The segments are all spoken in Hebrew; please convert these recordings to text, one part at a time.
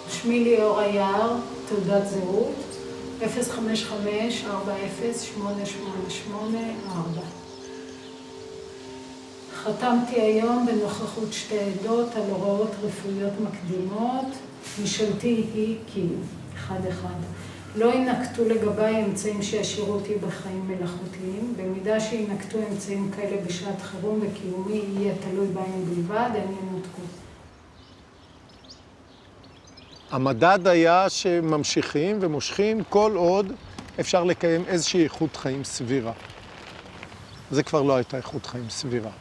שמי ליאור אייר, תעודת זהות, 055-40-888-4. חתמתי היום בנוכחות שתי עדות על הוראות רפואיות מקדימות. משאלתי היא כי, 1-1, לא ינקטו לגביי אמצעים שישאירו אותי בחיים מלאכותיים. במידה שינקטו אמצעים כאלה בשעת חירום וקיומי יהיה תלוי בהם בלבד, הם ינותקו. המדד היה שממשיכים ומושכים כל עוד אפשר לקיים איזושהי איכות חיים סבירה. זה כבר לא הייתה איכות חיים סבירה.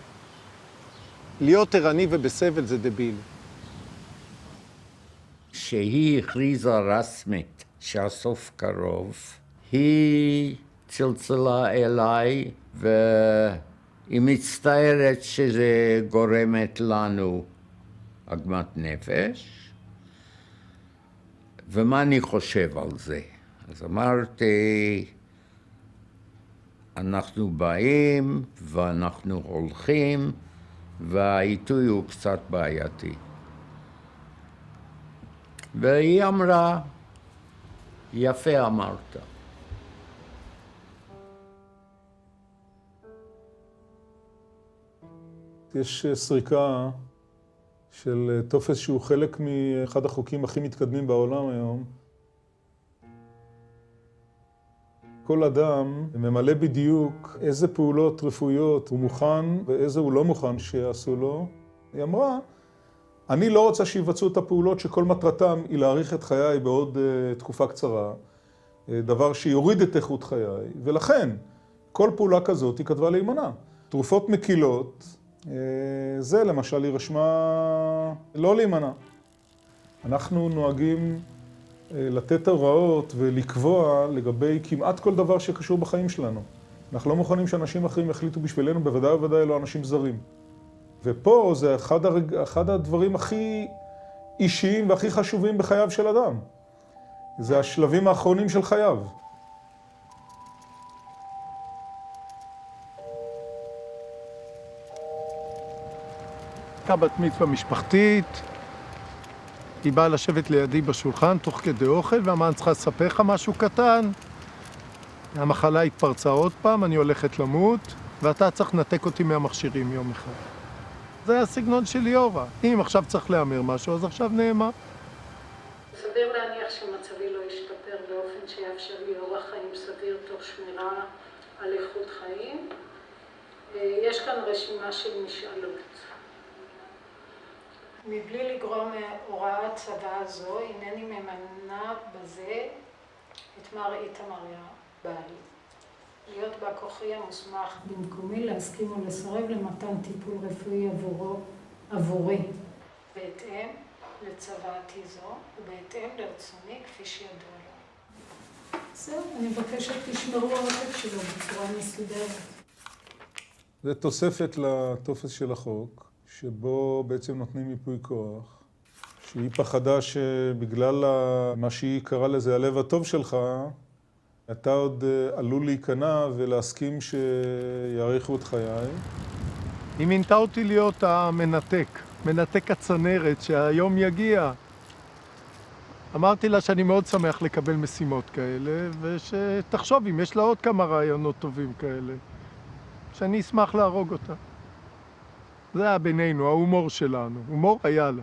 להיות ערני ובסבל זה דביל. שהיא הכריזה רסמית שהסוף קרוב, היא צלצלה אליי והיא מצטערת שזה גורמת לנו עגמת נפש. ומה אני חושב על זה? אז אמרתי, אנחנו באים ואנחנו הולכים, והעיתוי הוא קצת בעייתי. והיא אמרה, יפה אמרת. יש סריקה של טופס שהוא חלק מאחד החוקים הכי מתקדמים בעולם היום. כל אדם ממלא בדיוק איזה פעולות רפואיות הוא מוכן ואיזה הוא לא מוכן שיעשו לו. היא אמרה, אני לא רוצה שיבצעו את הפעולות שכל מטרתם היא להאריך את חיי בעוד תקופה קצרה, דבר שיוריד את איכות חיי, ולכן כל פעולה כזאת היא כתבה להימנע. תרופות מקילות, זה למשל היא רשמה לא להימנע. אנחנו נוהגים לתת הוראות ולקבוע לגבי כמעט כל דבר שקשור בחיים שלנו. אנחנו לא מוכנים שאנשים אחרים יחליטו בשבילנו, בוודאי ובוודאי לא אנשים זרים. ופה זה אחד הדברים הכי אישיים והכי חשובים בחייו של אדם. זה השלבים האחרונים של חייו. הייתה בת מצווה משפחתית, היא באה לשבת לידי בשולחן תוך כדי אוכל, ואמרה, אני צריכה לספר לך משהו קטן. המחלה התפרצה עוד פעם, אני הולכת למות, ואתה צריך לנתק אותי מהמכשירים יום אחד. זה הסגנון של ליאורה. אם עכשיו צריך לאמר משהו, אז עכשיו נאמר. סביר להניח שמצבי לא ישתפר באופן שיאפשר לי אורח חיים סביר תוך שמירה על איכות חיים. יש כאן רשימה של משאלות. מבלי לגרום מהוראת צוואה זו, הנני ממנה בזה את מר איתמר בעלי. להיות בא כוחי המוסמך במקומי להסכים ולסרב למתן טיפול רפואי עבורי, בהתאם לצוואתי זו ובהתאם לרצוני כפי שידוע לו. זהו, אני מבקשת תשמרו העותק שלו בצורה מסודרת. זה תוספת לטופס של החוק, שבו בעצם נותנים ייפוי כוח, שהיא פחדה שבגלל מה שהיא קראה לזה הלב הטוב שלך, אתה עוד עלול להיכנע ולהסכים שיאריכו את חיי. היא מינתה אותי להיות המנתק, מנתק הצנרת שהיום יגיע. אמרתי לה שאני מאוד שמח לקבל משימות כאלה, ושתחשוב אם יש לה עוד כמה רעיונות טובים כאלה, שאני אשמח להרוג אותה. זה היה בינינו, ההומור שלנו. הומור היה לה.